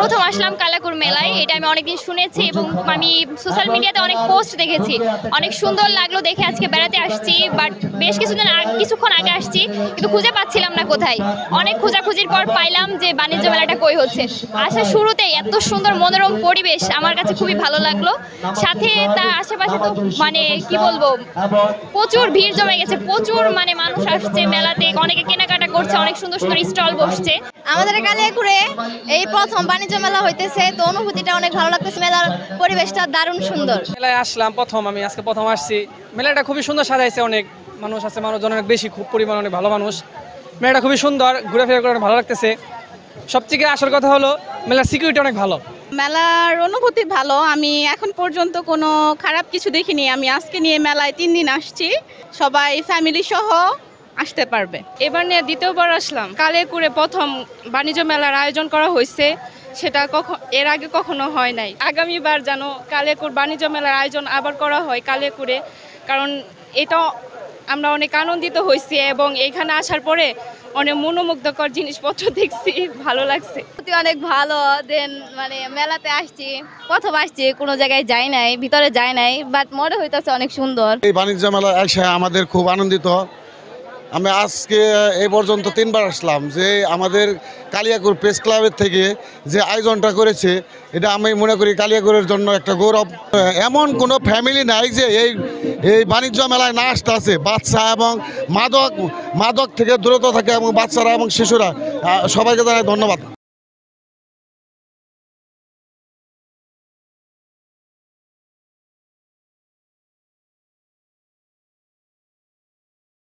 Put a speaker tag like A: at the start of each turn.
A: প্রথম আসলাম কালাকুর মেলায়, এটা আমি অনেকদিন শুনেছি এবং আমি সোশ্যাল মিডিয়াতে অনেক পোস্ট দেখেছি। অনেক সুন্দর লাগলো দেখে আজকে বেড়াতে আসছি, বাট বেশ কিছুক্ষণ আগে আসছি কিন্তু খুঁজে পাচ্ছিলাম না কোথায়। অনেক খোঁজাখুঁজির পর পাইলাম যে বাণিজ্য মেলাটা কই হচ্ছে। আসার শুরুতেই এত সুন্দর মনোরম পরিবেশ আমার কাছে খুবই ভালো লাগলো। সাথে তার আশেপাশে তো মানে কি বলবো, প্রচুর ভিড় জমে গেছে, প্রচুর মানে মানুষ আসছে মেলাতে, অনেকে কেনাকাটা করছে, অনেক সুন্দর সুন্দর স্টল বসছে।
B: আমাদের কালিয়াকুড়ে এই প্রথম বাণিজ্য মেলা হইতেছে, তো অনুভূতিটা অনেক ভালো লাগতেছে। মেলার পরিবেশটা দারুণ সুন্দর।
C: মেলায় আসলাম আমি আজকে প্রথম আসছি। মেলাটা খুবই সুন্দর সাজাইছে, অনেক মানুষ আছে, মানুষজন অনেক বেশি, খুব পরিমাণ অনেক ভালো মানুষ। মেলাটা খুবই সুন্দর, ঘুরেফেরা করে অনেক ভালো লাগতেছে। সবথেকে আসল কথা হলো মেলার সিকিউরিটি অনেক ভালো।
D: মেলার অনুভূতি ভালো, আমি এখন পর্যন্ত কোনো খারাপ কিছু দেখিনি। আমি আজকে নিয়ে মেলায় 3 দিন আসছি, সবাই ফ্যামিলি সহ আসতে পারবে।
E: এবার নিয়ে দ্বিতীয়বার আসলাম। কালিয়াকুড়ে প্রথম বাণিজ্য মেলার আয়োজন করা হয়েছে, সেটা এর আগে কখনো হয় নাই। আগামীবার যেন কালিয়াকুর বাণিজ্য মেলার আয়োজন আবার করা হয় কালিয়াকুড়ে, কারণ এটা আমরা অনেক আনন্দিত হয়েছি এবং এখানে আসার পরে অনেক মনোমুগ্ধকর জিনিসপত্র দেখছি, ভালো লাগছে।
B: অনেক ভালো দেন, মানে মেলাতে আসছি, প্রথম আসছি, কোনো জায়গায় যাই নাই, ভিতরে যাই নাই, বাট মনে হইতেছে অনেক সুন্দর।
F: এই বাণিজ্য মেলা এসে আমাদের খুব আনন্দিত। আমি আজকে এই পর্যন্ত 3 বার আসলাম। যে আমাদের কালিয়াকুর প্রেস ক্লাবের থেকে যে আয়োজনটা করেছে, এটা আমি মনে করি কালিয়াকুরের জন্য একটা গৌরব। এমন কোনো ফ্যামিলি নাই যে এই বাণিজ্য মেলায় না আসতে আছে। বাচ্চা এবং মাদক থেকে দূরত থাকে এবং বাচ্চারা এবং শিশুরা, সবাইকে জানাই ধন্যবাদ।